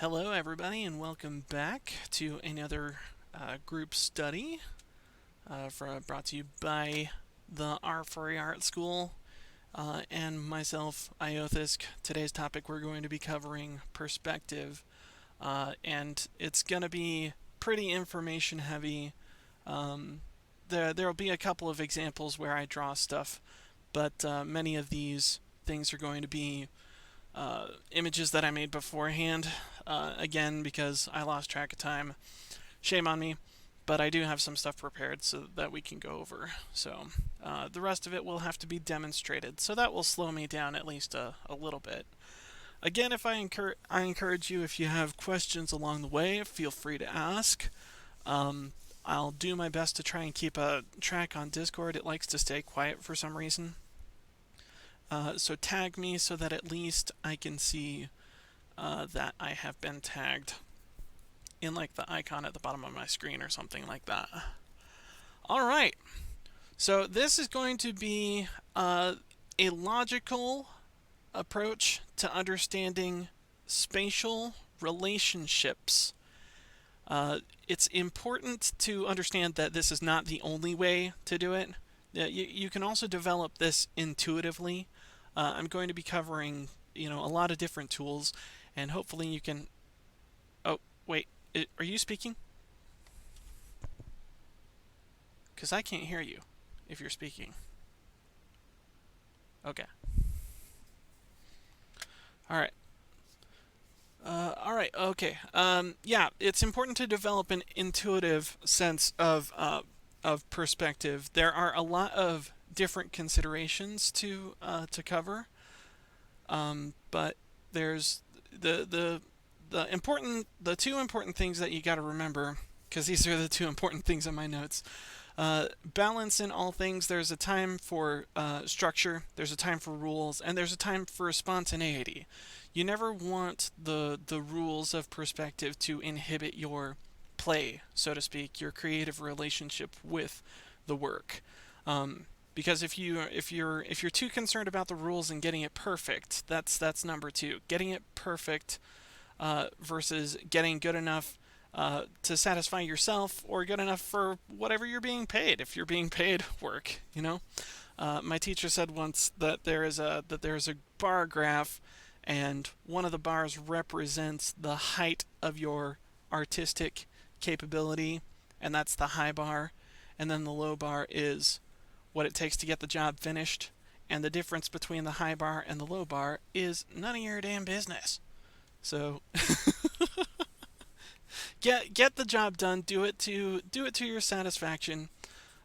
Hello everybody and welcome back to another group study brought to you by the FurryArtSchool and myself, Iothisk. Today's topic we're going to be covering perspective, and it's going to be pretty information heavy. There'll be a couple of examples where I draw stuff, but many of these things are going to be images that I made beforehand, again because I lost track of time. Shame on me, but I do have some stuff prepared so that we can go over. So the rest of it will have to be demonstrated, so that will slow me down at least a little bit. Again, if I encourage you, if you have questions along the way, feel free to ask. I'll do my best to try and keep a track on Discord. It likes to stay quiet for some reason. So tag me so that at least I can see that I have been tagged in like the icon at the bottom of my screen or something like that. Alright, so this is going to be a logical approach to understanding spatial relationships. It's important to understand that this is not the only way to do it. You can also develop this intuitively. I'm going to be covering, a lot of different tools, and hopefully you can... Oh, wait, are you speaking? Because I can't hear you if you're speaking. Okay. Alright. Alright, okay. Yeah, it's important to develop an intuitive sense of perspective. There are a lot of different considerations to cover, but there's the two important things that you got to remember, because these are the two important things in my notes. Balance in all things. There's a time for structure, there's a time for rules, and there's a time for spontaneity. You never want the rules of perspective to inhibit your play, so to speak, your creative relationship with the work. Because if you're too concerned about the rules and getting it perfect, that's number two. Getting it perfect versus getting good enough to satisfy yourself, or good enough for whatever you're being paid. If you're being paid work, my teacher said once that there is a bar graph, and one of the bars represents the height of your artistic capability, and that's the high bar, and then the low bar is what it takes to get the job finished, and the difference between the high bar and the low bar is none of your damn business. So get the job done, do it to your satisfaction.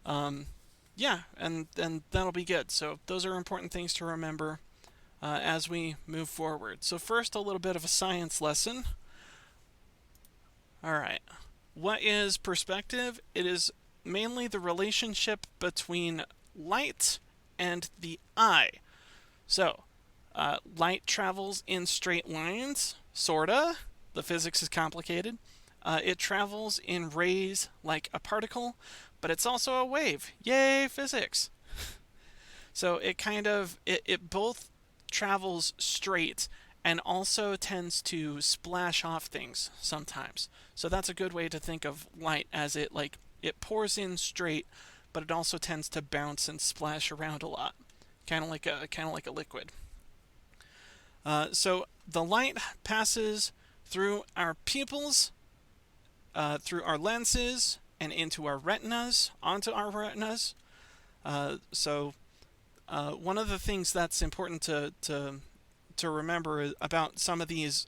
Yeah, and that'll be good. So those are important things to remember as we move forward. So first, a little bit of a science lesson. Alright, what is perspective? It is mainly the relationship between light and the eye. So, light travels in straight lines, sorta. The physics is complicated. It travels in rays like a particle, but it's also a wave. Yay, physics! So it both travels straight and also tends to splash off things sometimes. So that's a good way to think of light, as it pours in straight, but it also tends to bounce and splash around a lot, kind of like a liquid. So the light passes through our pupils, through our lenses, and into our retinas, onto our retinas. So one of the things that's important to remember about some of these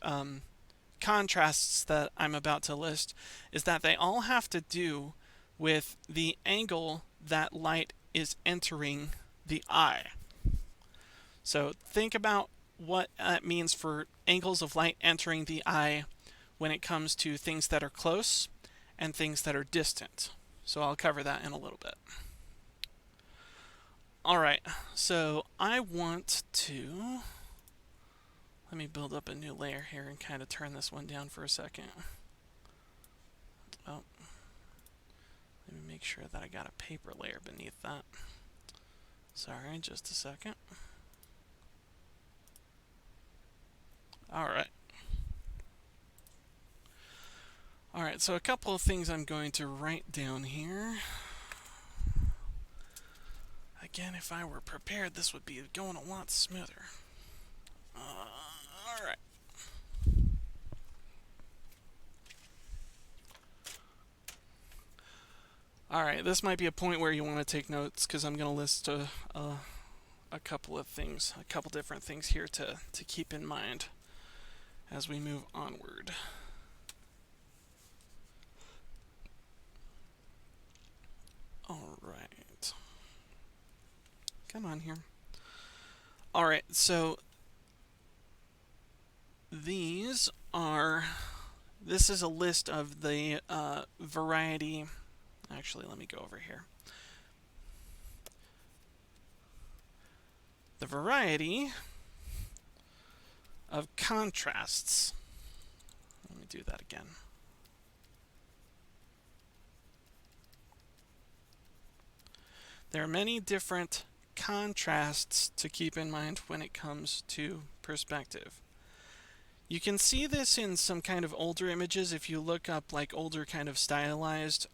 contrasts that I'm about to list is that they all have to do with the angle that light is entering the eye. So think about what that means for angles of light entering the eye when it comes to things that are close and things that are distant. So I'll cover that in a little bit. Alright, so I want to... Let me build up a new layer here and kind of turn this one down for a second. Oh. Let me make sure that I got a paper layer beneath that. Sorry, just a second. Alright. Alright, so a couple of things I'm going to write down here. Again, if I were prepared, this would be going a lot smoother. Alright. Alright, this might be a point where you want to take notes, because I'm going to list a couple of things, a couple different things here to keep in mind as we move onward. Alright. Come on here. Alright, so this is a list of the variety. Actually, let me go over here. The variety of contrasts. Let me do that again. There are many different contrasts to keep in mind when it comes to perspective. You can see this in some kind of older images if you look up like older kind of stylized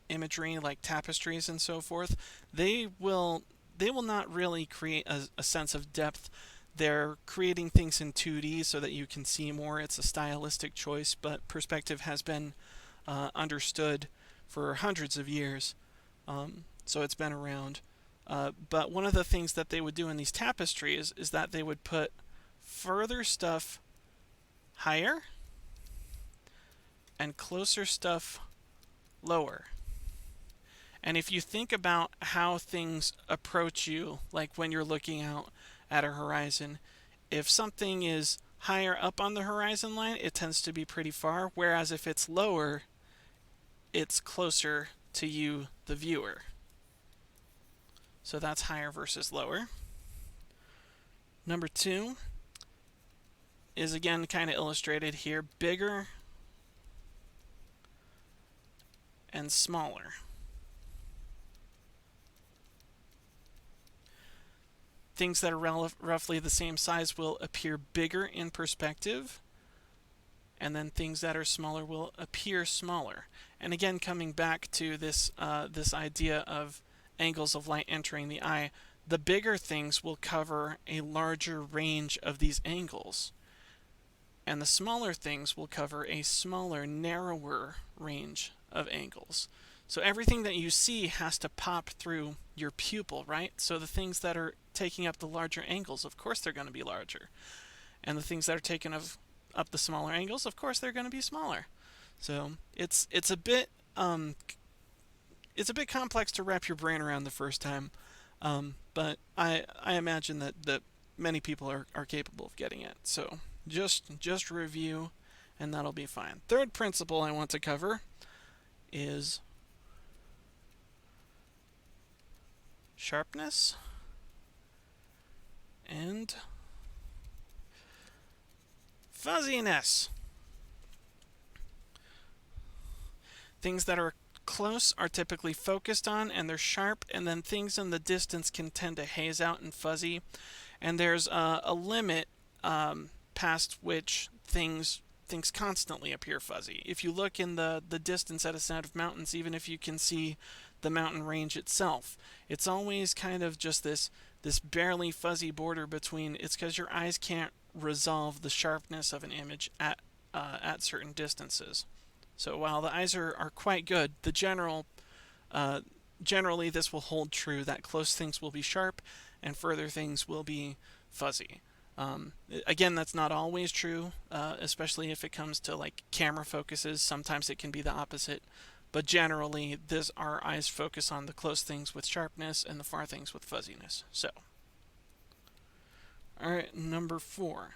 imagery like tapestries and so forth. They will not really create a sense of depth. They're creating things in 2D so that you can see more. It's a stylistic choice, but perspective has been understood for hundreds of years, so it's been around. But one of the things that they would do in these tapestries is that they would put further stuff higher and closer stuff lower. And if you think about how things approach you, like when you're looking out at a horizon, if something is higher up on the horizon line, it tends to be pretty far, whereas if it's lower, it's closer to you, the viewer. So that's higher versus lower. Number 2 is again kind of illustrated here, bigger and smaller. Things that are roughly the same size will appear bigger in perspective, and then things that are smaller will appear smaller. And again, coming back to this idea of angles of light entering the eye, the bigger things will cover a larger range of these angles, and the smaller things will cover a smaller, narrower range of angles. So everything that you see has to pop through your pupil, right? So the things that are taking up the larger angles, of course they're going to be larger. And the things that are taking up the smaller angles, of course they're going to be smaller. So it's a bit complex to wrap your brain around the first time, but I imagine that many people are capable of getting it. So just review, and that'll be fine. Third principle I want to cover is sharpness and fuzziness. Things that are close are typically focused on and they're sharp, and then things in the distance can tend to haze out and fuzzy. And there's a limit past which things constantly appear fuzzy. If you look in the distance at a set of mountains, even if you can see the mountain range itself, it's always kind of just this barely fuzzy border between. It's because your eyes can't resolve the sharpness of an image at certain distances. So while the eyes are quite good, the generally this will hold true that close things will be sharp and further things will be fuzzy. Again, that's not always true, especially if it comes to like camera focuses. Sometimes it can be the opposite, but generally our eyes focus on the close things with sharpness and the far things with fuzziness. So, all right, number 4.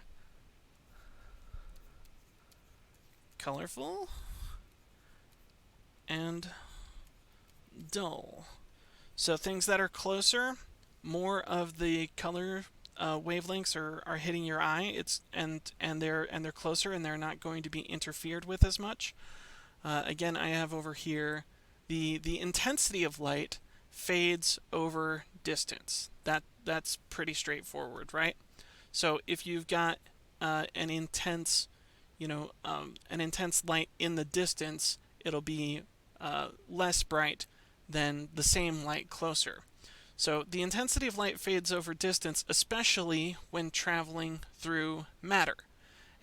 Colorful and dull. So things that are closer, more of the color wavelengths are hitting your eye. And they're closer, and they're not going to be interfered with as much. Again, I have over here the intensity of light fades over distance. That's pretty straightforward, right? So if you've got an intense an intense light in the distance, it'll be less bright than the same light closer. So the intensity of light fades over distance, especially when traveling through matter.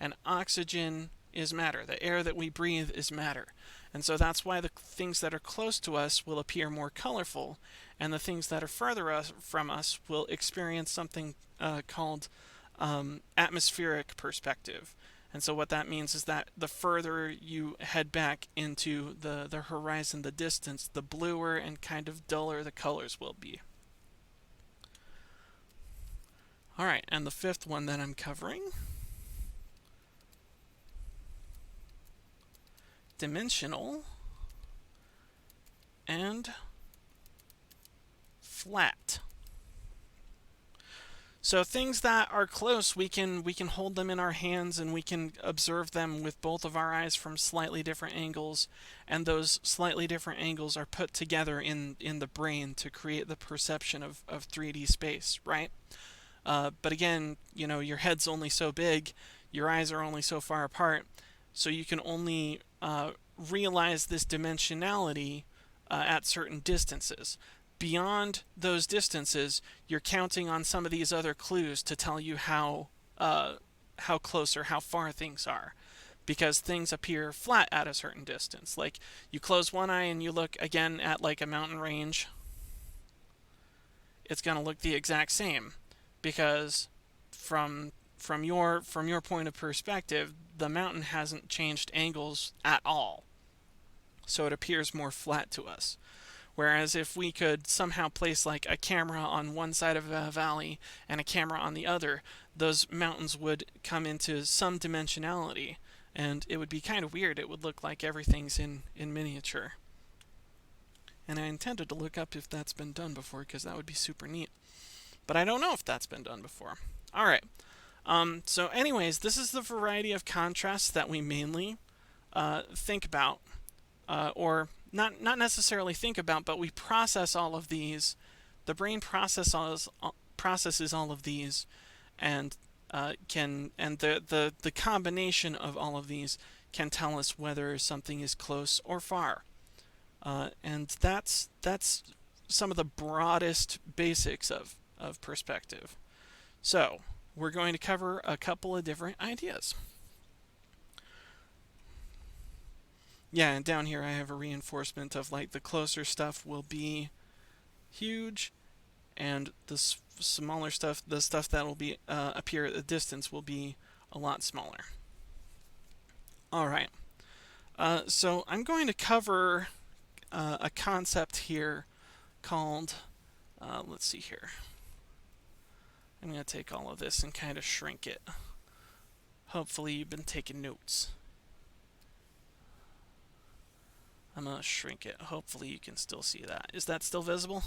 And oxygen is matter. The air that we breathe is matter. And so that's why the things that are close to us will appear more colorful, and the things that are further from us will experience something called atmospheric perspective. And so what that means is that the further you head back into the horizon, the distance, the bluer and kind of duller the colors will be. All right, and the fifth one that I'm covering, dimensional and flat. So things that are close, we can hold them in our hands, and we can observe them with both of our eyes from slightly different angles, and those slightly different angles are put together in the brain to create the perception of 3D space, right? But again, your head's only so big, your eyes are only so far apart, so you can only realize this dimensionality at certain distances. Beyond those distances, you're counting on some of these other clues to tell you how close or how far things are, because things appear flat at a certain distance. Like, you close one eye and you look again at like a mountain range, it's going to look the exact same, because from your point of perspective, the mountain hasn't changed angles at all, so it appears more flat to us. Whereas if we could somehow place like a camera on one side of a valley and a camera on the other, those mountains would come into some dimensionality, and it would be kind of weird. It would look like everything's in miniature. And I intended to look up if that's been done before, because that would be super neat. But I don't know if that's been done before. All right. So anyways, this is the variety of contrasts that we mainly think about, or not necessarily think about, but we process all of these. The brain processes all of these, and the combination of all of these can tell us whether something is close or far. And that's some of the broadest basics of perspective. So we're going to cover a couple of different ideas. Yeah, and down here I have a reinforcement of like the closer stuff will be huge, and the smaller stuff, the stuff that will be appear at a distance, will be a lot smaller. All right. So I'm going to cover a concept here called, let's see here. I'm going to take all of this and kind of shrink it. Hopefully you've been taking notes. I'm going to shrink it. Hopefully you can still see that. Is that still visible?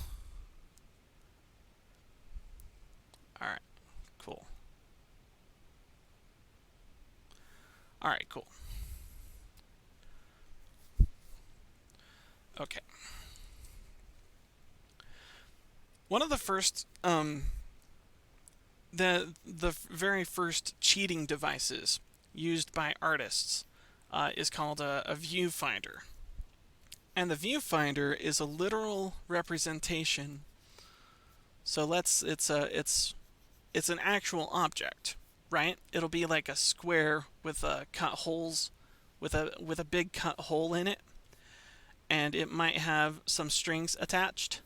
Alright, cool. Alright, cool. Okay. One of the first, the very first cheating devices used by artists is called a viewfinder. And the viewfinder is a literal representation. So it's an actual object, right? It'll be like a square with cut holes, with a big cut hole in it, and it might have some strings attached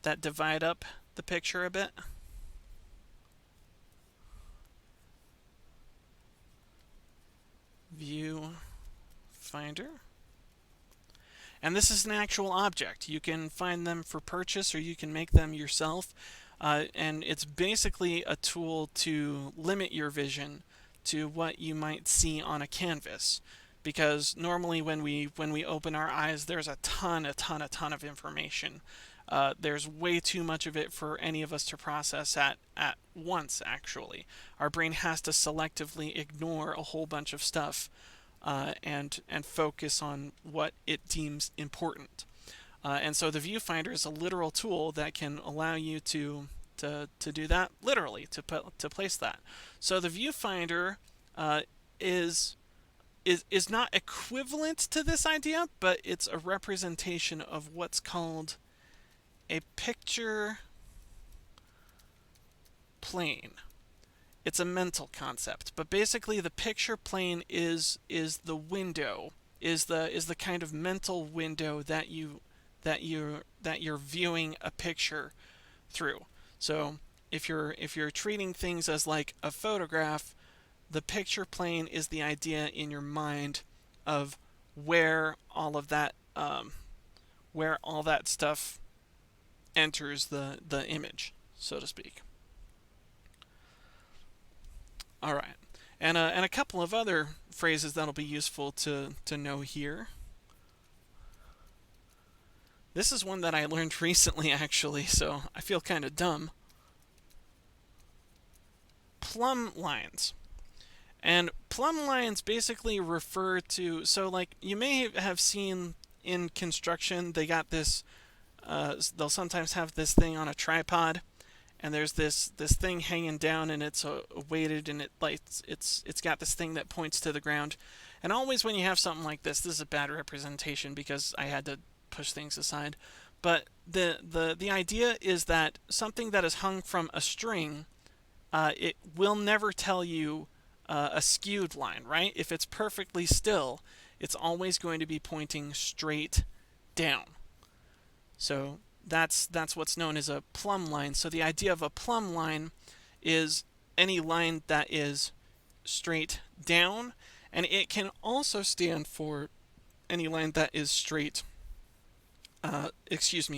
that divide up the picture a bit. Viewfinder. And this is an actual object. You can find them for purchase, or you can make them yourself. And it's basically a tool to limit your vision to what you might see on a canvas. Because normally when we open our eyes, there's a ton of information. There's way too much of it for any of us to process at once, actually. Our brain has to selectively ignore a whole bunch of stuff and focus on what it deems important. And so the viewfinder is a literal tool that can allow you to do that, literally, to place that. So the viewfinder is is not equivalent to this idea, but it's a representation of what's called a picture plane. It's a mental concept, but basically the picture plane is the window, is the kind of mental window that you're viewing a picture through. So if you're treating things as like a photograph, the picture plane is the idea in your mind of where all of that where all that stuff enters the image, so to speak. All right, and a couple of other phrases that'll be useful to know here. This is one that I learned recently, actually, so I feel kind of dumb. Plumb lines. And plumb lines basically refer to, so like you may have seen in construction, they got this, they'll sometimes have this thing on a tripod, and there's this thing hanging down, and it's weighted, and it's got this thing that points to the ground. And always when you have something like this is a bad representation because I had to push things aside. But the idea is that something that is hung from a string, it will never tell you a skewed line, right? If it's perfectly still, it's always going to be pointing straight down. So that's what's known as a plumb line. So the idea of a plumb line is any line that is straight down, and it can also stand for any line that is straight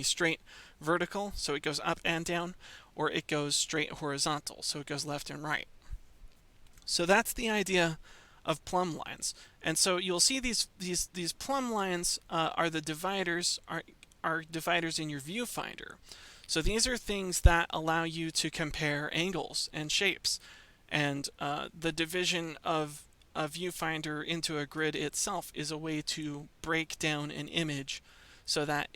straight vertical, so it goes up and down, or it goes straight horizontal, so it goes left and right. So that's the idea of plumb lines. And so you'll see these plumb lines are the dividers, are dividers in your viewfinder. So these are things that allow you to compare angles and shapes. And the division of a viewfinder into a grid itself is a way to break down an image so that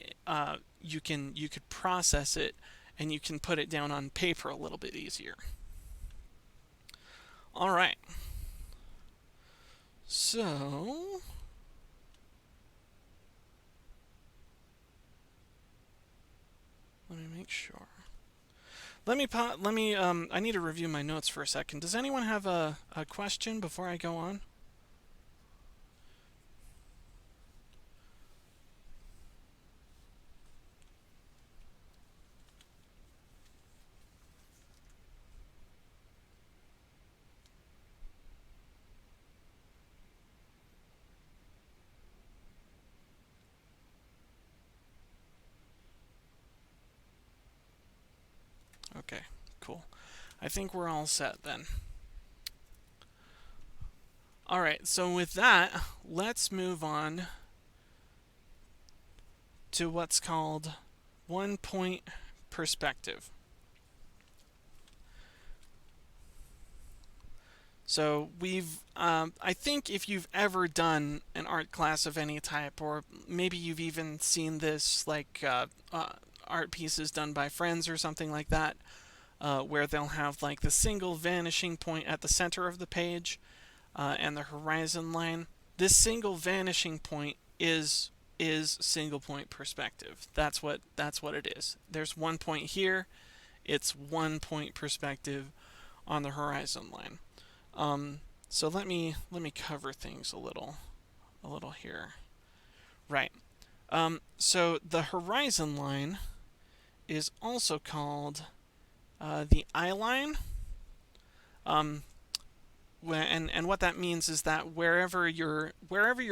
you could process it and you can put it down on paper a little bit easier. All right. So let me make sure. I need to review my notes for a second. Does anyone have a question before I go on? Okay, cool. I think we're all set then. All right, so with that, let's move on to what's called one-point perspective. So I think if you've ever done an art class of any type, or maybe you've even seen this like art pieces done by friends or something like that, where they'll have like the single vanishing point at the center of the page and the horizon line. This single vanishing point is single point perspective. That's what it is. There's one point here. It's 1 point perspective on the horizon line. So let me cover things a little here. Right. So the horizon line is also called the eye line. And what that means is that wherever you're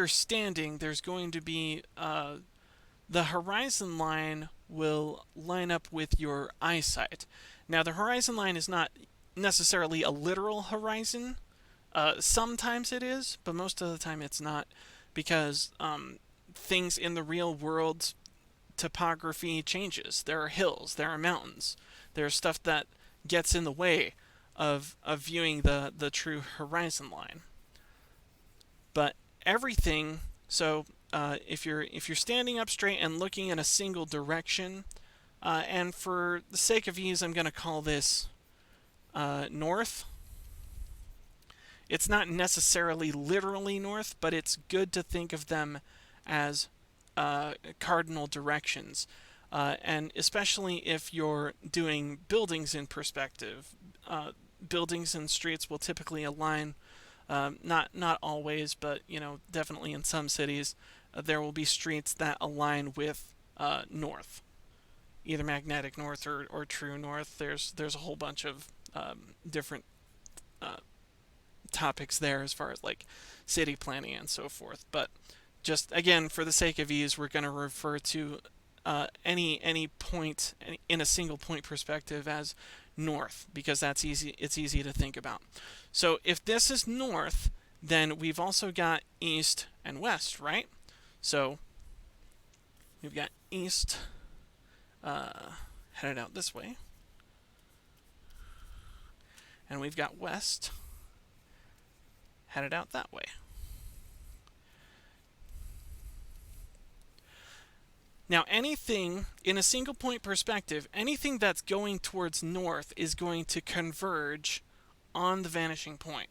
standing, there's going to be the horizon line will line up with your eyesight. Now, the horizon line is not necessarily a literal horizon. Sometimes it is, but most of the time it's not, because things in the real world, topography changes. There are hills, there are mountains, there's stuff that gets in the way of viewing the true horizon line. But everything, so if you're standing up straight and looking in a single direction, and for the sake of ease, I'm going to call this north. it's not necessarily literally north, but it's good to think of them as cardinal directions. And especially if you're doing buildings in perspective, buildings and streets will typically align. Not always, but definitely in some cities, there will be streets that align with north, either magnetic north or true north. There's a whole bunch of different topics there as far as like city planning and so forth. But just again, for the sake of ease, we're going to refer to any point in a single point perspective as north, because that's easy. It's easy to think about. So if this is north, then we've also got east and west, right? So we've got east headed out this way, and we've got west headed out that way. Now, anything in a single point perspective, anything that's going towards north is going to converge on the vanishing point.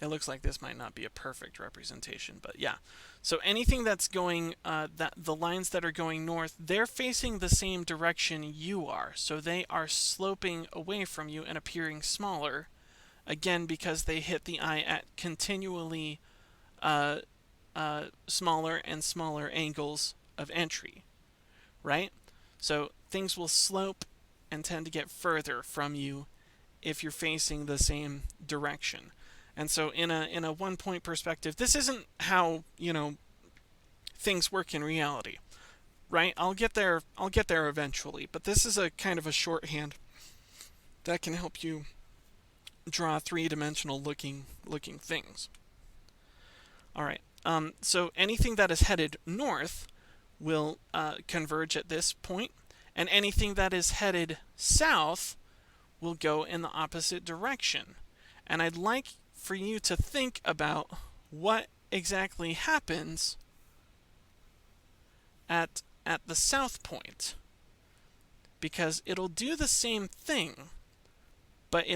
It looks like this might not be a perfect representation, but yeah. So anything that's going, the lines that are going north, they're facing the same direction you are. So they are sloping away from you and appearing smaller, again, because they hit the eye at continually smaller and smaller angles of entry, right? So things will slope and tend to get further from you if you're facing the same direction. And so in a one point perspective, this isn't how, things work in reality, right? I'll get there eventually, but this is a kind of a shorthand that can help you draw three-dimensional looking things. All right. So anything that is headed north will converge at this point, and anything that is headed south will go in the opposite direction. And I'd like for you to think about what exactly happens at the south point, because it'll do the same thing, but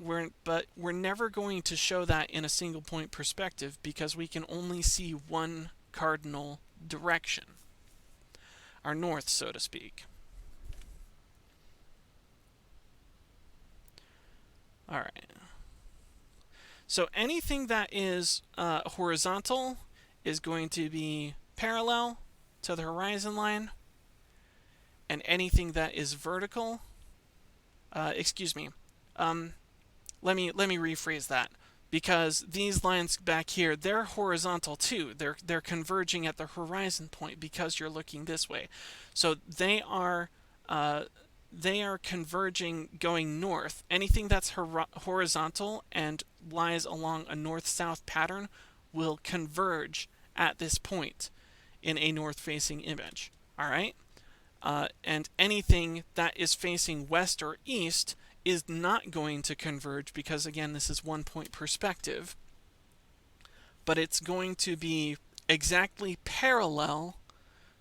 we're never going to show that in a single point perspective because we can only see one cardinal direction, our north, so to speak. All right. So anything that is horizontal is going to be parallel to the horizon line, and anything that is vertical, let me rephrase that, because these lines back here, they're horizontal too. They're converging at the horizon point because you're looking this way. So they are converging going north. Anything that's horizontal and lies along a north-south pattern will converge at this point in a north-facing image. All right? And anything that is facing west or east is not going to converge because, again, this is one-point perspective. But it's going to be exactly parallel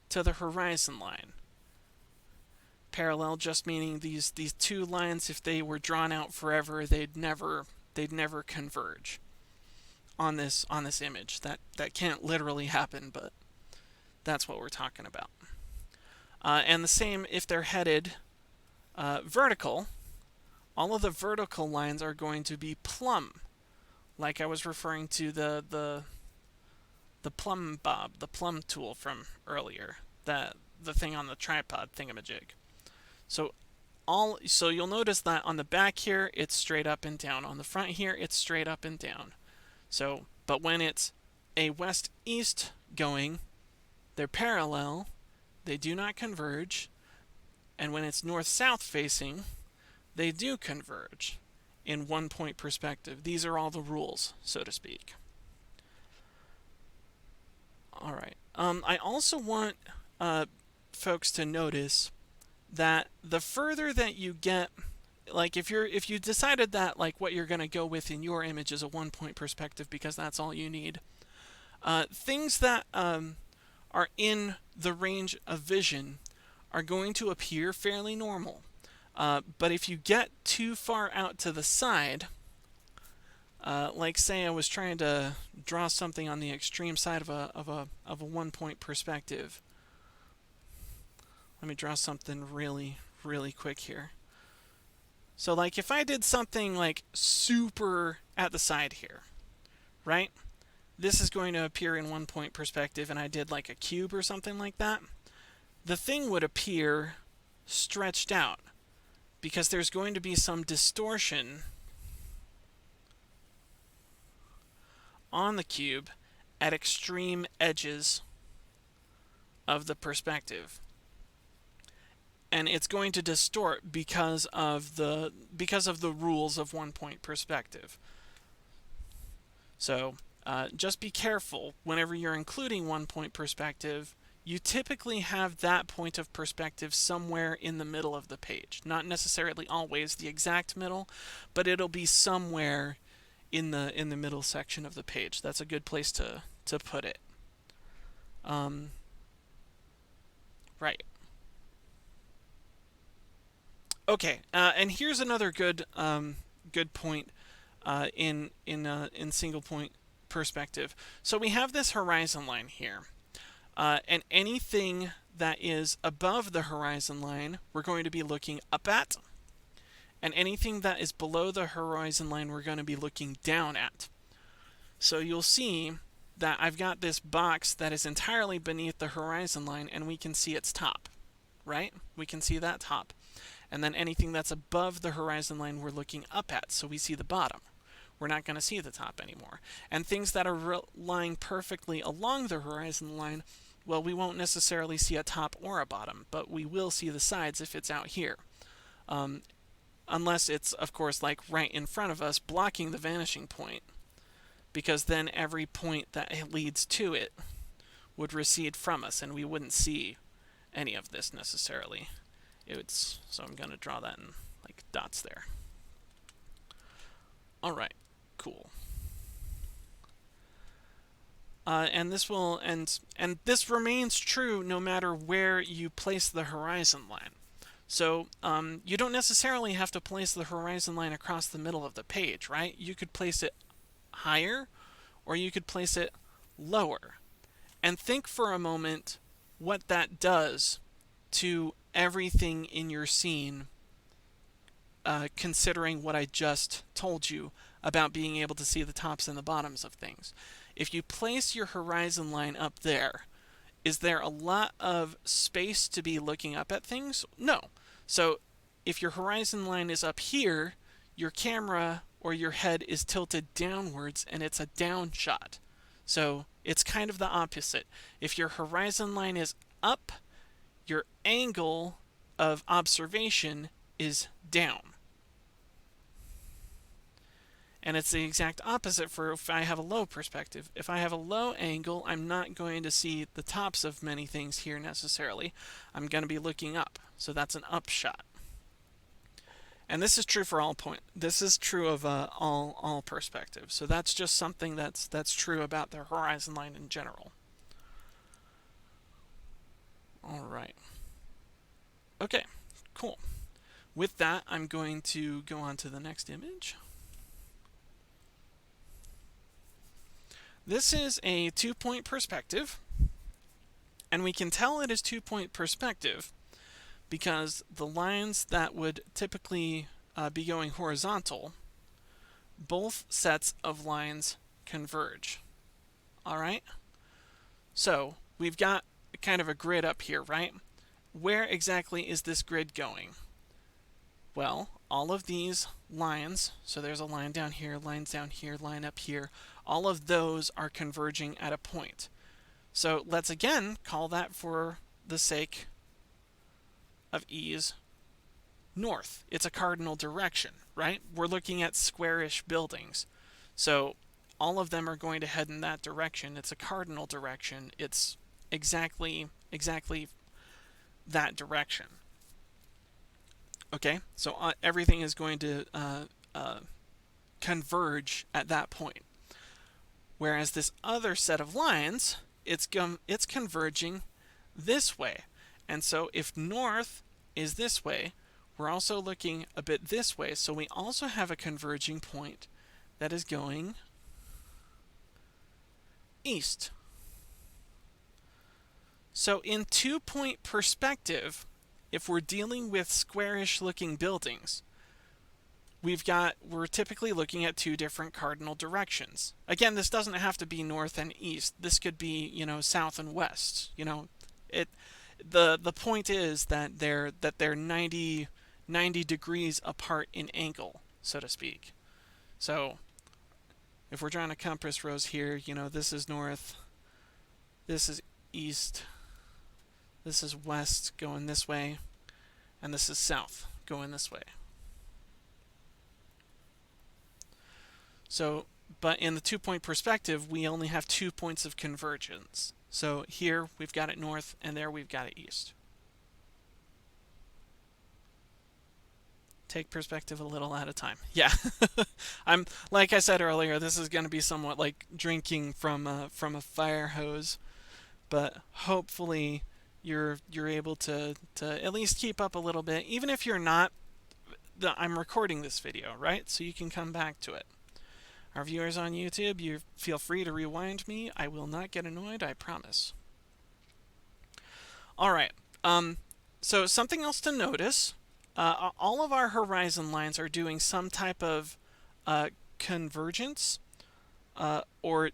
to the horizon line. Parallel just meaning these two lines, if they were drawn out forever, they'd never converge on this image. That can't literally happen, but that's what we're talking about. And the same if they're headed vertical. All of the vertical lines are going to be plumb, like I was referring to the plumb bob, the plumb tool from earlier, the thing on the tripod thingamajig. So you'll notice that on the back here it's straight up and down. On the front here it's straight up and down. So, but when it's a west-east going, they're parallel, they do not converge, and when it's north-south facing, they do converge in one-point perspective. These are all the rules, so to speak. All right. I also want folks to notice that the further that you get, like if you decided that like what you're going to go with in your image is a one-point perspective because that's all you need, things that are in the range of vision are going to appear fairly normal. But if you get too far out to the side, like say I was trying to draw something on the extreme side of a 1-point perspective. Let me draw something really, really quick here. So like if I did something like super at the side here, right? This is going to appear in 1-point perspective, and I did like a cube or something like that. The thing would appear stretched out because there's going to be some distortion on the cube at extreme edges of the perspective. And it's going to distort because of the rules of 1-point perspective. So just be careful whenever you're including 1-point perspective. You typically have that point of perspective somewhere in the middle of the page. Not necessarily always the exact middle, but it'll be somewhere in the middle section of the page. That's a good place to put it. Right. Okay, and here's another good point in single point perspective. So we have this horizon line here, and anything that is above the horizon line we're going to be looking up at, and anything that is below the horizon line we're going to be looking down at. So you'll see that I've got this box that is entirely beneath the horizon line, and we can see its top, right? We can see that top. And then anything that's above the horizon line we're looking up at, so we see the bottom. We're not going to see the top anymore. And things that are lying perfectly along the horizon line, well, we won't necessarily see a top or a bottom, but we will see the sides if it's out here. Unless it's, of course, like right in front of us, blocking the vanishing point, because then every point that leads to it would recede from us, and we wouldn't see any of this necessarily. So I'm going to draw that in like dots there. Alright, cool. And this will and this remains true no matter where you place the horizon line. So you don't necessarily have to place the horizon line across the middle of the page, right? You could place it higher, or you could place it lower. And think for a moment what that does to everything in your scene, considering what I just told you about being able to see the tops and the bottoms of things. If you place your horizon line up there, is there a lot of space to be looking up at things? No. So if your horizon line is up here, your camera or your head is tilted downwards and it's a down shot. So it's kind of the opposite. If your horizon line is up, your angle of observation is down. And it's the exact opposite for if I have a low perspective. If I have a low angle, I'm not going to see the tops of many things here necessarily. I'm going to be looking up. So that's an up shot. And this is true for all point. This is true of all perspectives. So that's just something that's true about the horizon line in general. All right. Okay, cool. With that, I'm going to go on to the next image. This is a 2-point perspective, and we can tell it is 2-point perspective because the lines that would typically be going horizontal, both sets of lines converge. All right? So we've got kind of a grid up here, right? Where exactly is this grid going? Well, all of these lines, so there's a line down here, lines down here, line up here, all of those are converging at a point. So let's again call that, for the sake of ease, north. It's a cardinal direction, right? We're looking at squarish buildings. So all of them are going to head in that direction. It's a cardinal direction. It's exactly that direction. Okay, so everything is going to converge at that point. Whereas this other set of lines, it's converging this way. And so if north is this way, we're also looking a bit this way, so we also have a converging point that is going east. So in 2-point perspective, if we're dealing with squarish looking buildings, we're typically looking at two different cardinal directions. Again, this doesn't have to be north and east. This could be, south and west. The point is that they're 90 degrees apart in angle, so to speak. So if we're drawing a compass rose here, this is north, this is east, this is west going this way, and this is south going this way. So, but in the 2-point perspective, we only have 2 points of convergence. So here we've got it north, and there we've got it east. Take perspective a little at a time. Yeah, like I said earlier, this is going to be somewhat like drinking from a fire hose, but hopefully you're able to at least keep up a little bit, even if you're not. I'm recording this video, right? So you can come back to it. Our viewers on YouTube, you feel free to rewind me. I will not get annoyed, I promise. All right. So something else to notice. All of our horizon lines are doing some type of convergence or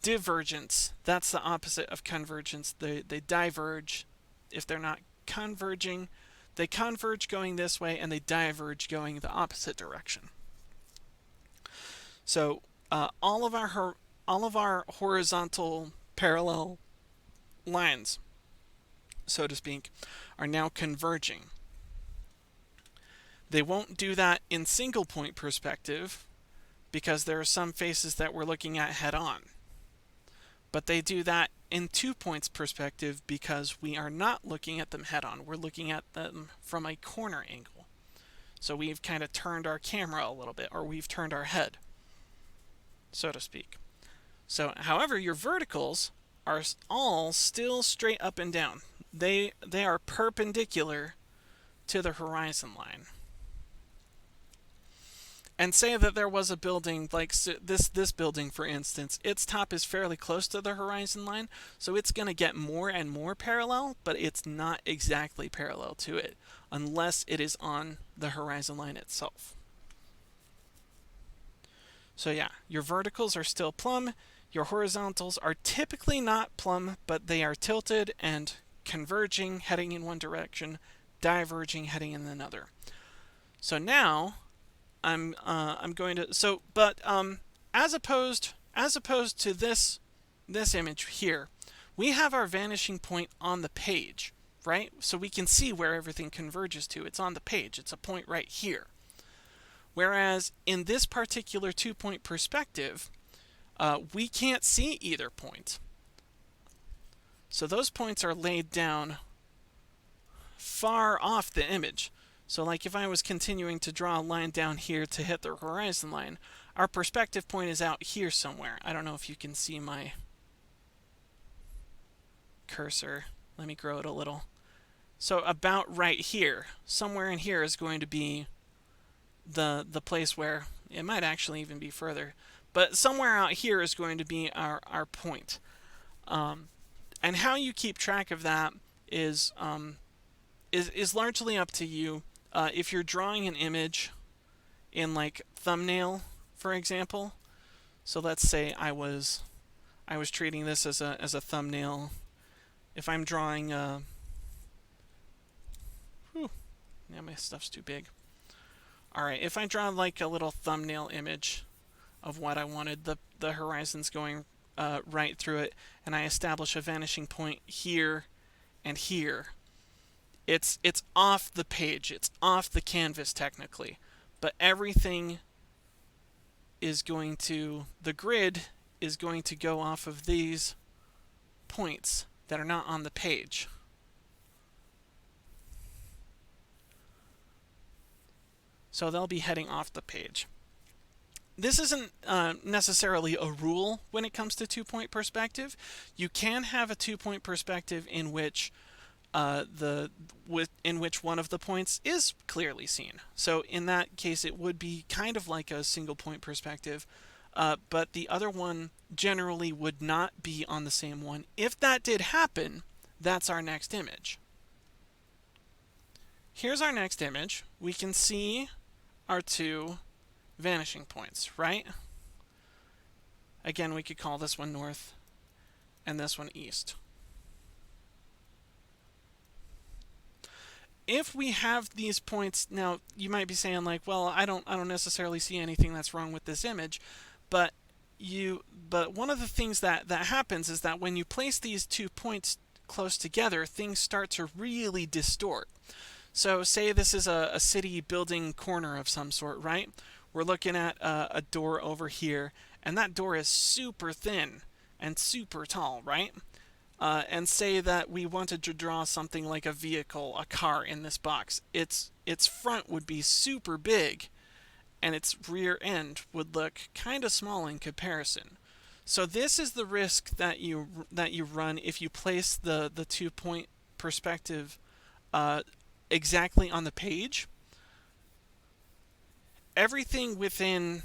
divergence. That's the opposite of convergence. They diverge. If they're not converging, they converge going this way, and they diverge going the opposite direction. So all of our horizontal parallel lines, so to speak, are now converging. They won't do that in single point perspective because there are some faces that we're looking at head on. But they do that in 2 points perspective because we are not looking at them head on. We're looking at them from a corner angle. So we've kind of turned our camera a little bit, or we've turned our head, so to speak. So, however, your verticals are all still straight up and down. They are perpendicular to the horizon line. And say that there was a building like this building, for instance, its top is fairly close to the horizon line, so it's going to get more and more parallel, but it's not exactly parallel to it unless it is on the horizon line itself. So yeah, your verticals are still plumb. Your horizontals are typically not plumb, but they are tilted and converging, heading in one direction, diverging, heading in another. So now I'm going to as opposed to this image here, we have our vanishing point on the page, right? So we can see where everything converges to. It's on the page. It's a point right here. Whereas in this particular 2-point perspective, we can't see either point. So those points are laid down far off the image. So like if I was continuing to draw a line down here to hit the horizon line, our perspective point is out here somewhere. I don't know if you can see my cursor. Let me grow it a little. So about right here, somewhere in here is going to be the place where, it might actually even be further, but somewhere out here is going to be our point. And how you keep track of that is largely up to you. If you're drawing an image in like thumbnail, for example, so let's say I was treating this as a thumbnail. If I'm drawing now my stuff's too big. Alright, if I draw like a little thumbnail image of what I wanted, the horizon's going right through it, and I establish a vanishing point here and here, it's off the page, it's off the canvas technically, but everything is going to, the grid is going to go off of these points that are not on the page. So they'll be heading off the page. This isn't necessarily a rule when it comes to 2-point perspective. You can have a 2-point perspective in which in which one of the points is clearly seen. So in that case, it would be kind of like a single point perspective, but the other one generally would not be on the same one. If that did happen, that's our next image. Here's our next image. We can see our two vanishing points, right? Again, we could call this one north and this one east. If we have these points, now you might be saying like, well, I don't necessarily see anything that's wrong with this image, but one of the things that happens is that when you place these 2 points close together, things start to really distort. So say this is a city building corner of some sort, right? We're looking at a door over here, and that door is super thin and super tall, right? And say that we wanted to draw something like a vehicle, a car in this box. Its front would be super big, and its rear end would look kind of small in comparison. So this is the risk that you run if you place the 2 point perspective exactly on the page. Everything within,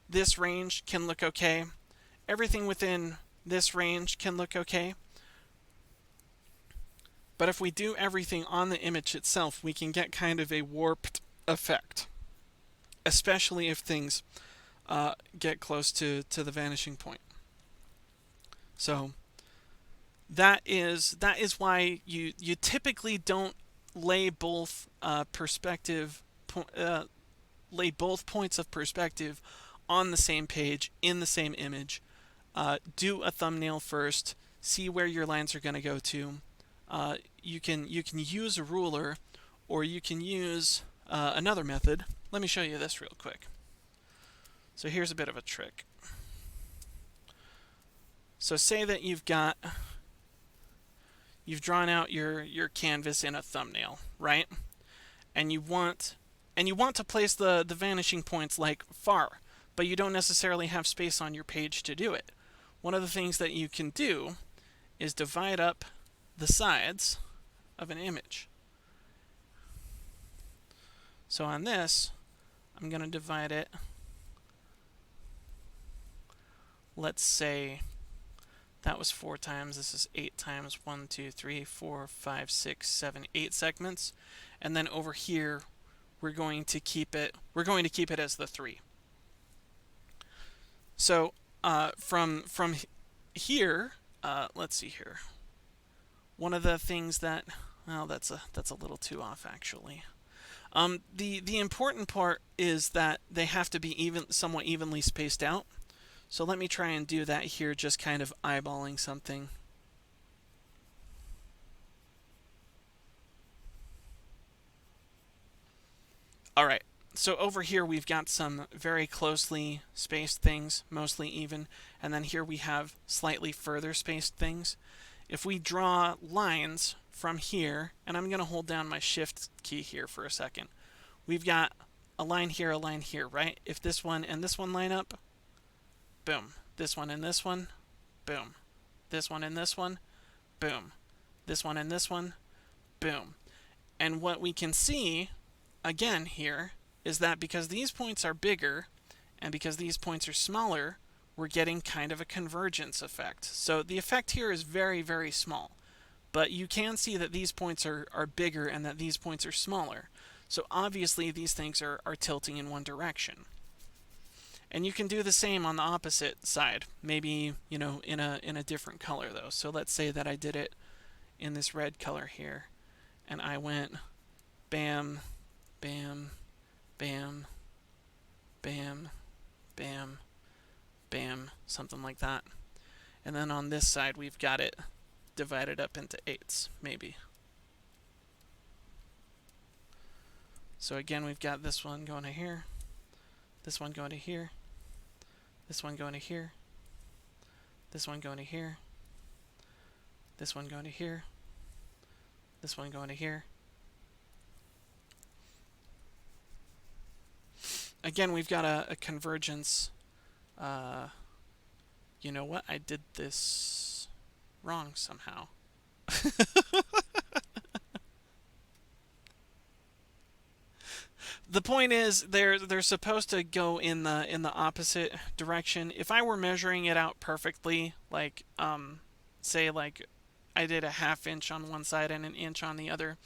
this range can look okay. Everything within this range can look okay. But if we do everything on the image itself, we can get kind of a warped effect, especially if things get close to the vanishing point. So that is why you typically don't lay both lay both points of perspective on the same page in the same image. Do a thumbnail first. See where your lines are going to go to. You can use a ruler, or you can use another method. Let me show you this real quick. So here's a bit of a trick. So say that you've drawn out your canvas in a thumbnail, right? And you want to place the vanishing points like far, but you don't necessarily have space on your page to do it. One of the things that you can do is divide up the sides of an image. So on this, I'm going to divide it, let's say that was 4 times, this is 8 times, 1, 2, 3, 4, 5, 6, 7, 8 segments. And then over here, we're going to keep it as the 3. So from here, let's see here. One of the things that, well, that's a little too off actually. The important part is that they have to be somewhat evenly spaced out. So let me try and do that here, just kind of eyeballing something. Alright, so over here we've got some very closely spaced things, mostly even, and then here we have slightly further spaced things. If we draw lines from here, and I'm going to hold down my shift key here for a second, we've got a line here, right? If this one and this one line up, boom. This one and this one, boom. This one and this one, boom. This one and this one, boom. And what we can see, again here, is that because these points are bigger and because these points are smaller, we're getting kind of a convergence effect. So the effect here is very, very small. But you can see that these points are bigger and that these points are smaller. So obviously these things are tilting in one direction. And you can do the same on the opposite side, maybe, in a different color though. So let's say that I did it in this red color here, and I went bam, bam, bam, bam, bam, bam, something like that. And then on this side we've got it divided up into 8s, maybe. So again, we've got this one going to here, this one going to here, this one going to here, this one going to here, this one going to here, this one going to here. Again, we've got a convergence. You know what? I did this wrong somehow. The point is they're supposed to go in the opposite direction. If I were measuring it out perfectly, like say like I did a half inch on one side and an inch on the other,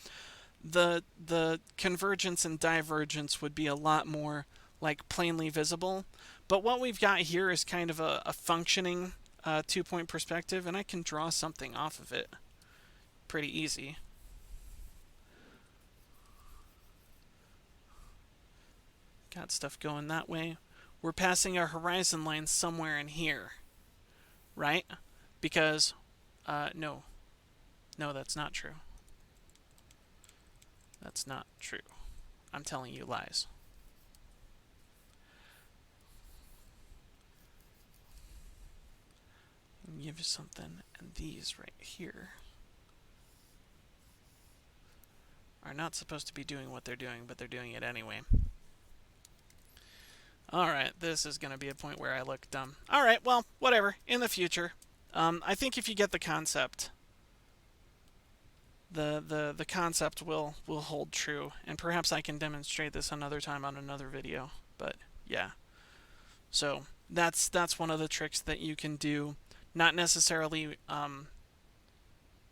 the convergence and divergence would be a lot more like plainly visible. But what we've got here is kind of a functioning 2-point perspective, and I can draw something off of it pretty easy. Got stuff going that way. We're passing our horizon line somewhere in here, right? Because, no. No, that's not true. That's not true. I'm telling you lies. Give you something, and these right here are not supposed to be doing what they're doing, but they're doing it anyway. Alright, this is going to be a point where I look dumb. Alright, well, whatever. In the future. I think if you get the concept, the concept will hold true. And perhaps I can demonstrate this another time on another video. But, yeah. So, that's one of the tricks that you can do. Not necessarily...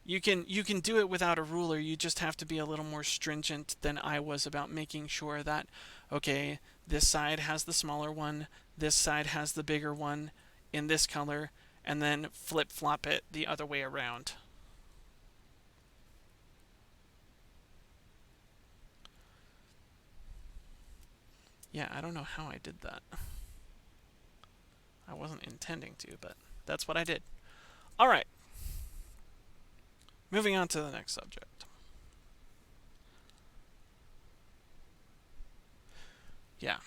You can do it without a ruler. You just have to be a little more stringent than I was about making sure that, okay, this side has the smaller one, this side has the bigger one in this color, and then flip-flop it the other way around. Yeah, I don't know how I did that. I wasn't intending to, but that's what I did. All right. Moving on to the next subject. Yeah.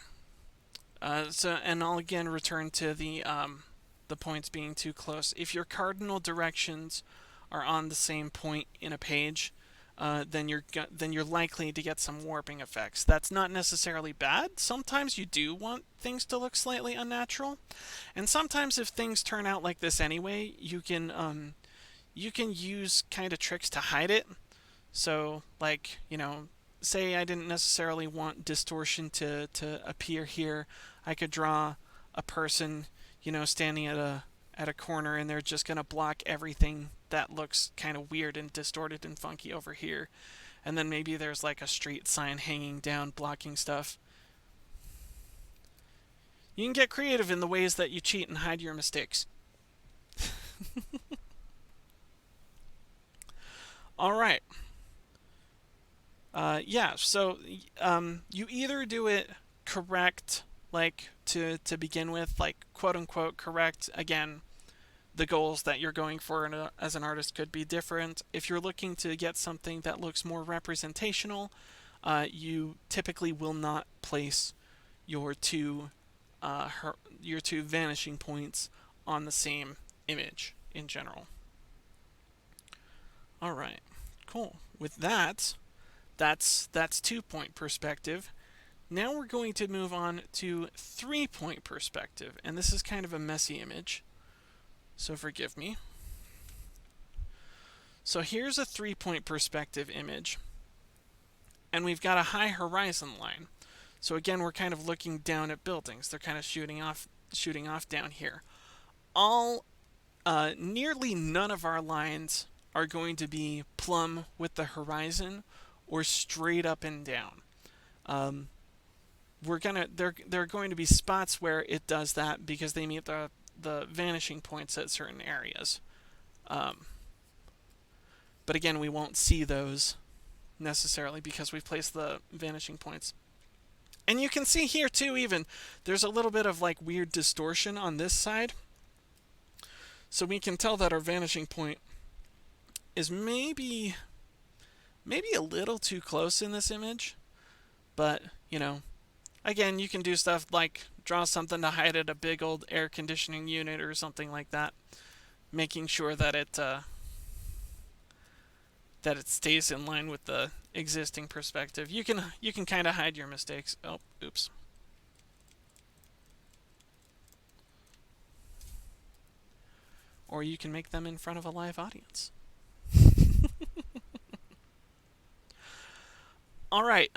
And I'll again return to the points being too close. If your cardinal directions are on the same point in a page, then you're likely to get some warping effects. That's not necessarily bad. Sometimes you do want things to look slightly unnatural, and sometimes if things turn out like this anyway, you can use kind of tricks to hide it. So, like, say I didn't necessarily want distortion to appear here. I could draw a person, standing at a corner, and they're just going to block everything that looks kind of weird and distorted and funky over here. And then maybe there's like a street sign hanging down blocking stuff. You can get creative in the ways that you cheat and hide your mistakes. All right. Yeah, so you either do it correct, like to begin with, like quote unquote correct. Again, the goals that you're going for as an artist could be different. If you're looking to get something that looks more representational, you typically will not place your two vanishing points on the same image in general. All right, cool. With that, that's 2-point perspective. Now we're going to move on to 3-point perspective, and this is kind of a messy image, so forgive me. So here's a 3-point perspective image, and we've got a high horizon line. So again, we're kind of looking down at buildings. They're kind of shooting off down here. Nearly none of our lines are going to be plumb with the horizon or straight up and down. There are going to be spots where it does that because they meet the vanishing points at certain areas. But again, we won't see those necessarily because we've placed the vanishing points. And you can see here too, even there's a little bit of like weird distortion on this side. So we can tell that our vanishing point is maybe a little too close in this image. But, again, you can do stuff like draw something to hide at a big old air conditioning unit or something like that, making sure that it stays in line with the existing perspective. You can kind of hide your mistakes. Oh, oops. Or you can make them in front of a live audience. All right.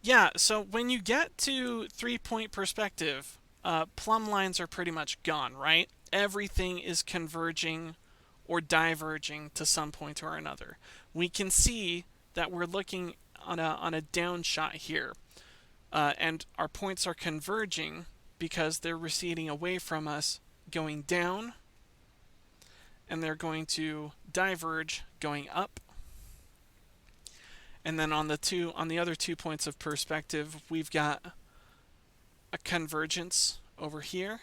Yeah. So when you get to 3-point perspective, plumb lines are pretty much gone, right? Everything is converging or diverging to some point or another. We can see that we're looking on a down shot here, and our points are converging because they're receding away from us, going down, and they're going to diverge going up. And then on the other 2 points of perspective, we've got a convergence over here,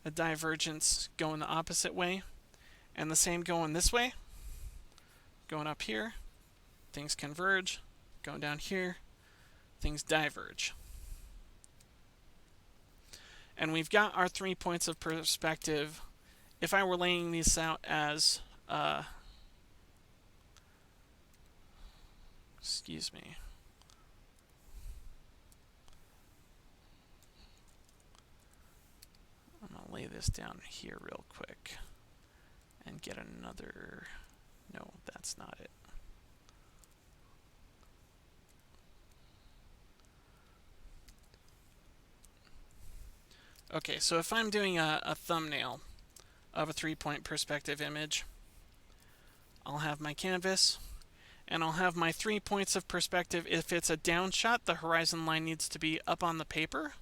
a divergence going the opposite way, and the same going this way, going up here, things converge, going down here, things diverge. And we've got our 3 points of perspective. If I were laying these out as excuse me. I'm going to lay this down here real quick and get another... No, that's not it. Okay, so if I'm doing a thumbnail of a 3-point perspective image, I'll have my canvas, and I'll have my 3 points of perspective. If it's a down shot, the horizon line needs to be up on the paper.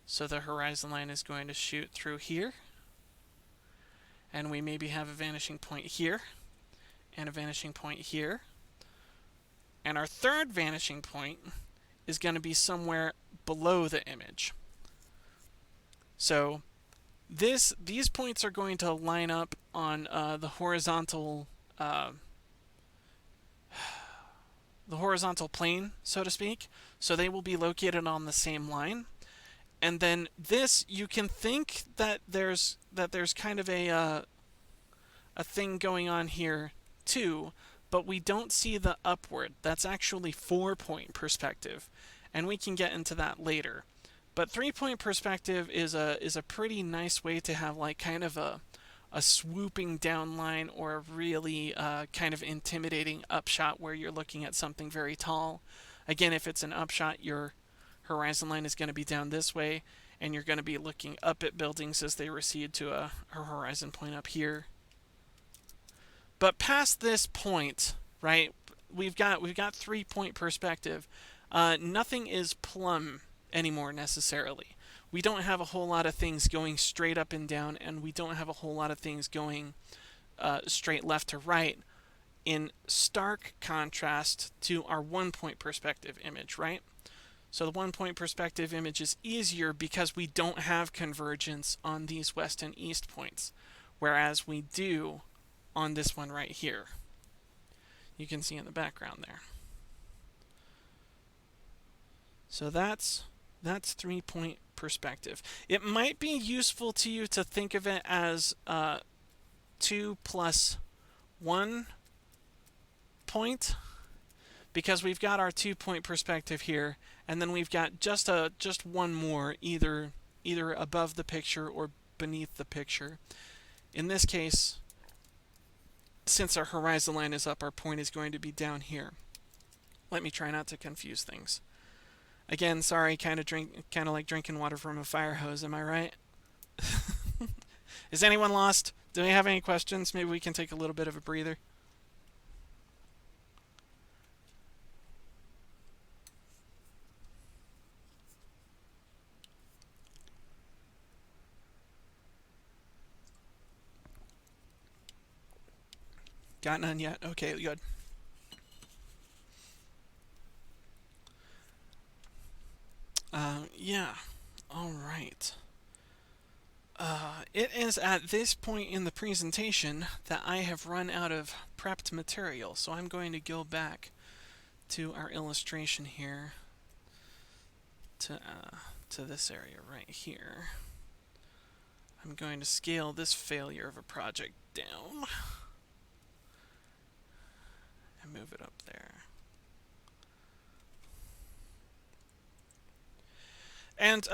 So the horizon line is going to shoot through here. And we maybe have a vanishing point here, and a vanishing point here. And our third vanishing point is going to be somewhere below the image. So these points are going to line up on the horizontal plane, so to speak. So they will be located on the same line. And then this, you can think that there's kind of a thing going on here too, but we don't see the upward. That's actually 4-point perspective, and we can get into that later. But 3-point perspective is a pretty nice way to have like kind of a swooping down line, or a really kind of intimidating upshot where you're looking at something very tall. Again, if it's an upshot, your horizon line is going to be down this way, and you're going to be looking up at buildings as they recede to a horizon point up here. But past this point, right, we've got 3-point perspective. Nothing is plumb anymore necessarily. We don't have a whole lot of things going straight up and down, and we don't have a whole lot of things going straight left to right, in stark contrast to our 1-point perspective image, right? So the 1-point perspective image is easier because we don't have convergence on these west and east points, whereas we do on this one right here. You can see in the background there. So that's 3-point perspective. It might be useful to you to think of it as 2 plus 1 point, because we've got our 2-point perspective here, and then we've got just one more, either above the picture or beneath the picture. In this case, since our horizon line is up, our point is going to be down here. Let me try not to confuse things. Again, sorry, kind of like drinking water from a fire hose, am I right? Is anyone lost? Do we have any questions? Maybe we can take a little bit of a breather. Got none yet? Okay, good. Yeah. All right. It is at this point in the presentation that I have run out of prepped material, so I'm going to go back to our illustration here to this area right here. I'm going to scale this failure of a project down and move it up there. And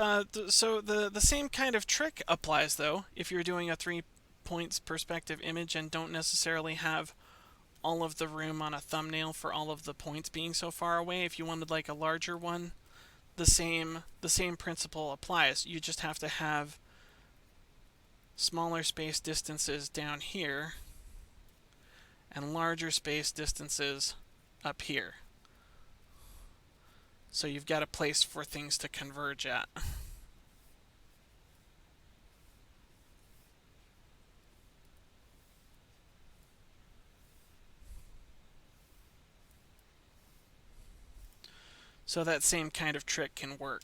so the same kind of trick applies, though, if you're doing a 3 points perspective image and don't necessarily have all of the room on a thumbnail for all of the points being so far away. If you wanted like a larger one, the same principle applies. You just have to have smaller space distances down here and larger space distances up here. So you've got a place for things to converge at. So that same kind of trick can work.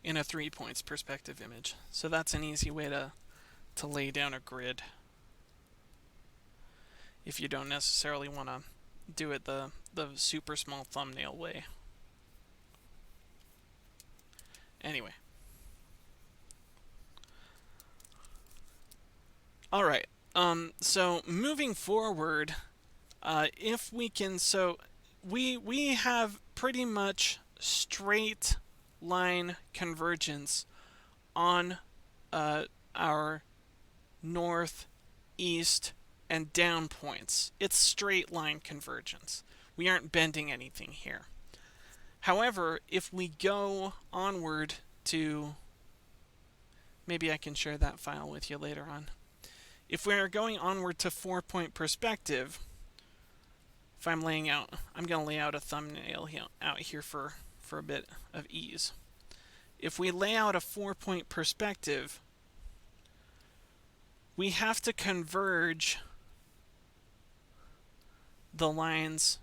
In a 3 points perspective image. So that's an easy way to lay down a grid if you don't necessarily want to do it the super small thumbnail way. Anyway. Alright, so moving forward, if we can, so we have pretty much straight line convergence on our north, east, and down points. It's straight line convergence. We aren't bending anything here. However, if we go onward to, maybe I can share that file with you later on. If we're going onward to 4-point perspective, if I'm laying out, I'm going to lay out a thumbnail out here for a bit of ease. If we lay out a 4-point perspective, we have to converge the lines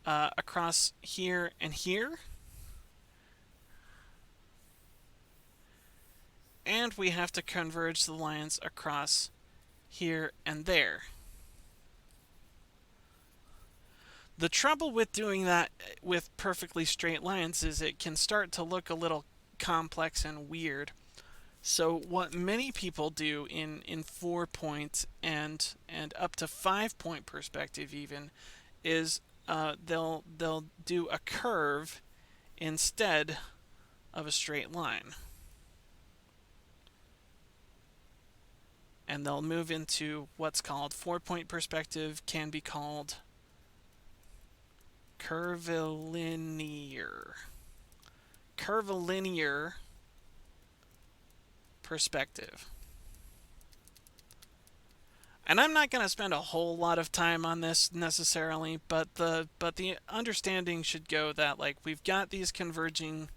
across here and here, and we have to converge the lines across here and there. The trouble with doing that with perfectly straight lines is it can start to look a little complex and weird. So what many people do in 4-point and up to 5-point perspective even is they'll do a curve instead of a straight line. And they'll move into what's called 4-point perspective, can be called curvilinear perspective. And I'm not going to spend a whole lot of time on this necessarily, but the understanding should go that like we've got these converging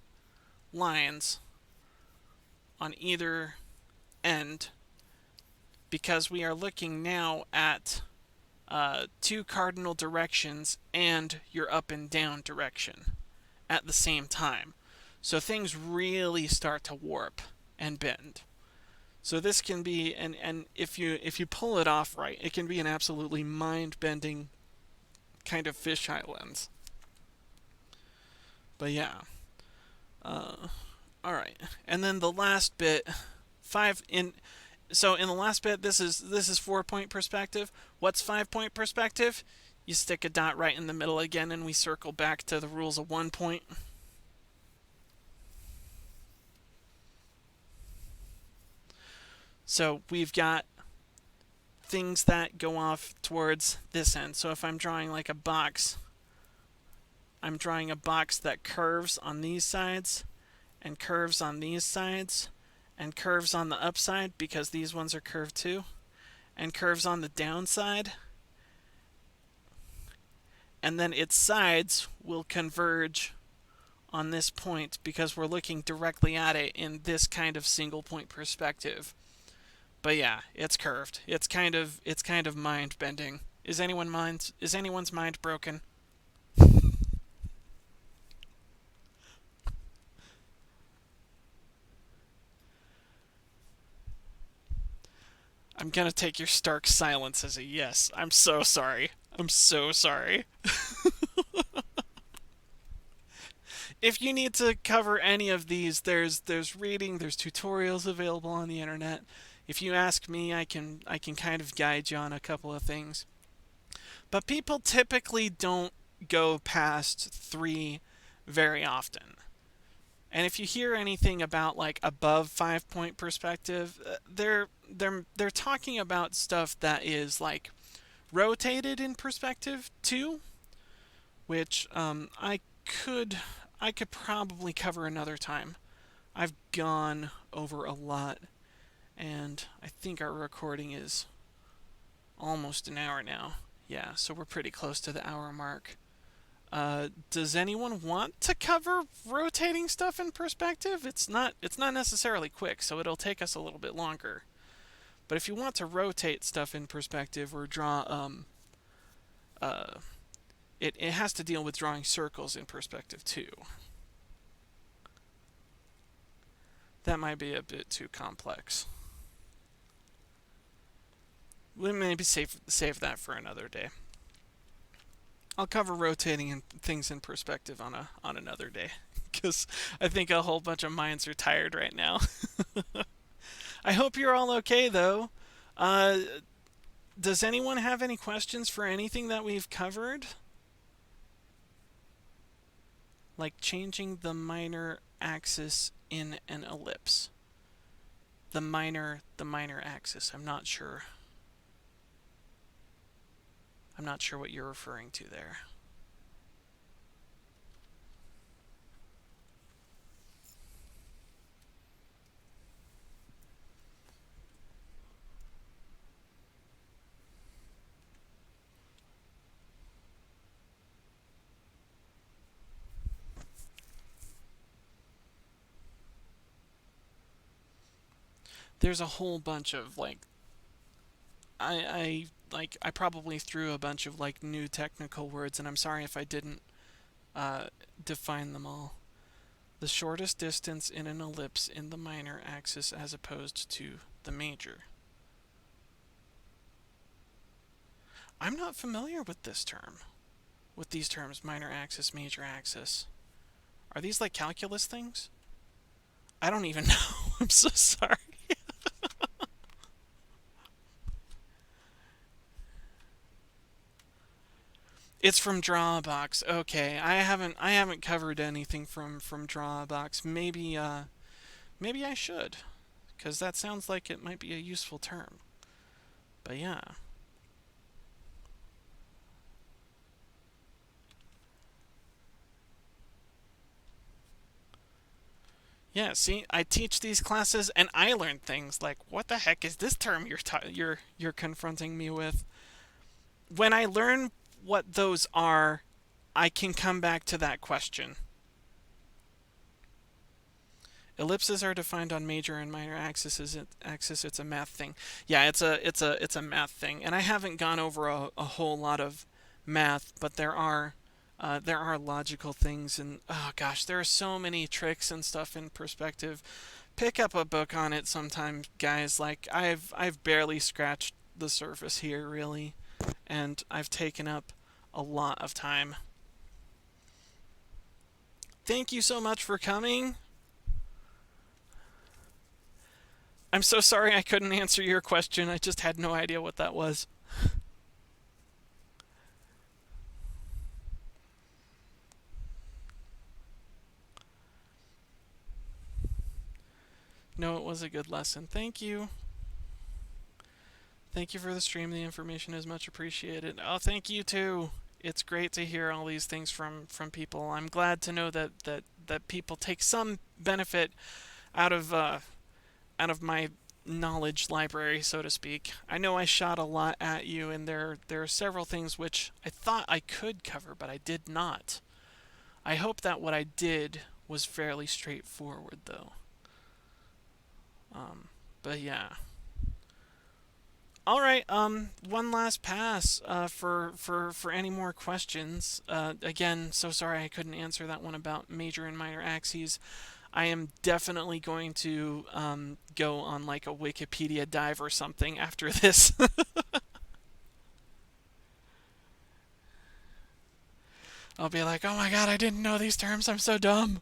lines on either end because we are looking now at 2 cardinal directions and your up and down direction at the same time. So things really start to warp and bend. So this can be, and if you pull it off right, it can be an absolutely mind-bending kind of fisheye lens. But yeah. Alright. And then the last bit, so in the last bit, this is 4-point perspective. What's 5-point perspective? You stick a dot right in the middle again, and we circle back to the rules of 1 point. So we've got things that go off towards this end. So if I'm drawing like a box, I'm drawing a box that curves on these sides, and curves on these sides, and curves on the upside because these ones are curved too, and curves on the downside, and then its sides will converge on this point because we're looking directly at it in this kind of single point perspective. But yeah, it's curved. It's kind of mind bending. Is anyone's mind broken? I'm gonna take your stark silence as a yes. I'm so sorry. I'm so sorry. If you need to cover any of these, there's reading, there's tutorials available on the internet. If you ask me, I can kind of guide you on a couple of things. But people typically don't go past 3 very often. And if you hear anything about like above 5 point perspective, they're talking about stuff that is like rotated in perspective too, which could I could probably cover another time. I've gone over a lot, and I think our recording is almost an hour now. Yeah, so we're pretty close to the hour mark. Does anyone want to cover rotating stuff in perspective? It's not necessarily quick, so it'll take us a little bit longer. But if you want to rotate stuff in perspective or draw uh it has to deal with drawing circles in perspective too. That might be a bit too complex. We'll maybe save that for another day. I'll cover rotating things in perspective on another day, because I think a whole bunch of minds are tired right now. I hope you're all okay though. Uh, does anyone have any questions for anything that we've covered? Like changing the minor axis in an ellipse. The minor axis. I'm not sure. I'm not sure what you're referring to there. There's a whole bunch of like I probably threw a bunch of like new technical words, and I'm sorry if I didn't uh, define them all. The shortest distance in an ellipse in the minor axis as opposed to the major. I'm not familiar with this term. With these terms, minor axis, major axis. Are these like calculus things? I don't even know. I'm so sorry. It's from Drawbox. Okay, I haven't covered anything from Drawbox. Maybe I should, because that sounds like it might be a useful term. But yeah. Yeah, see, I teach these classes and I learn things like what the heck is this term you're confronting me with? When I learn what those are, I can come back to that question. Ellipses are defined on major and minor axes. It's a math thing. Yeah, it's a math thing, and I haven't gone over a whole lot of math, but there are logical things, and oh gosh, there are so many tricks and stuff in perspective. Pick up a book on it sometime, guys. Like I've barely scratched the surface here, really, and I've taken up a lot of time. Thank you so much for coming. I'm so sorry I couldn't answer your question. I just had no idea what that was. No, it was a good lesson. Thank you. Thank you for the stream. The information is much appreciated. Oh, thank you too. It's great to hear all these things from people. I'm glad to know that people take some benefit out of out of my knowledge library, so to speak. I know I shot a lot at you, and there are several things which I thought I could cover, but I did not. I hope that what I did was fairly straightforward, though. But yeah. All right. One last pass. For any more questions. Again, so sorry I couldn't answer that one about major and minor axes. I am definitely going to go on like a Wikipedia dive or something after this. I'll be like, oh my god, I didn't know these terms. I'm so dumb.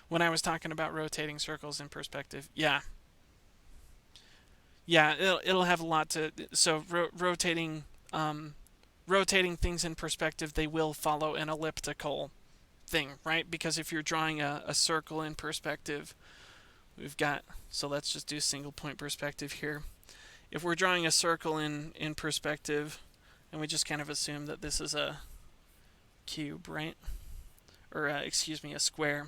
When I was talking about rotating circles in perspective, yeah, yeah, it'll have a lot to. So rotating rotating things in perspective, they will follow an elliptical thing, right? Because if you're drawing a circle in perspective, we've got, so let's just do single point perspective here. If we're drawing a circle in perspective, and we just kind of assume that this is a cube, right? Or excuse me, a square.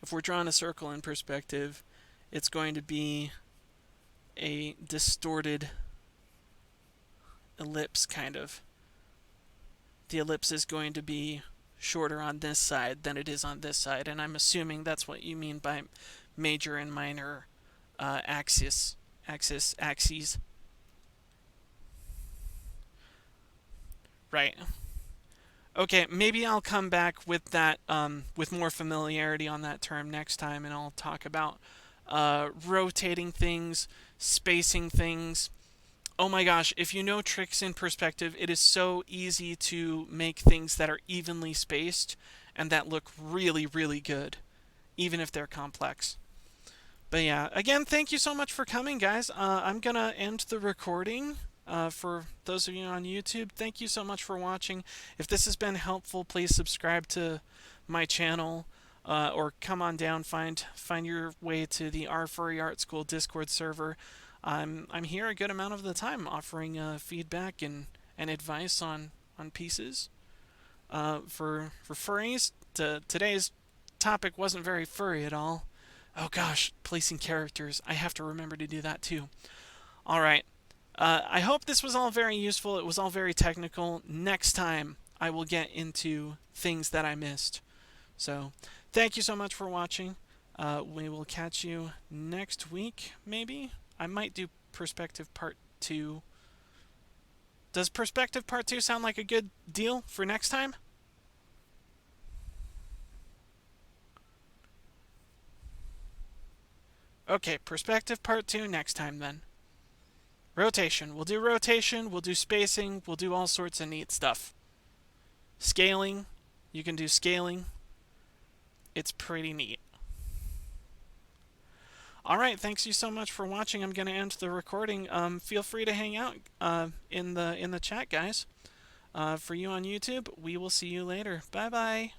If we're drawing a circle in perspective, it's going to be a distorted ellipse, kind of. The ellipse is going to be shorter on this side than it is on this side, and I'm assuming that's what you mean by major and minor axes. Right. Okay, maybe I'll come back with that, with more familiarity on that term next time, and I'll talk about rotating things, spacing things. Oh my gosh, if you know tricks in perspective, it is so easy to make things that are evenly spaced and that look really, really good, even if they're complex. But yeah, again, thank you so much for coming, guys. I'm going to end the recording. For those of you on YouTube, thank you so much for watching. If this has been helpful, please subscribe to my channel, or come on down, find your way to the FurryArtSchool Discord server. I'm here a good amount of the time, offering feedback and advice on pieces. For furries, today's topic wasn't very furry at all. Oh gosh, placing characters. I have to remember to do that too. All right. I hope this was all very useful. It was all very technical. Next time, I will get into things that I missed. So, thank you so much for watching. We will catch you next week, maybe? I might do Perspective Part 2. Does Perspective Part 2 sound like a good deal for next time? Okay, Perspective Part 2 next time then. Rotation. We'll do rotation, we'll do spacing, we'll do all sorts of neat stuff. Scaling. You can do scaling. It's pretty neat. Alright, thanks you so much for watching. I'm going to end the recording. Feel free to hang out in the chat, guys. For you on YouTube, we will see you later. Bye-bye.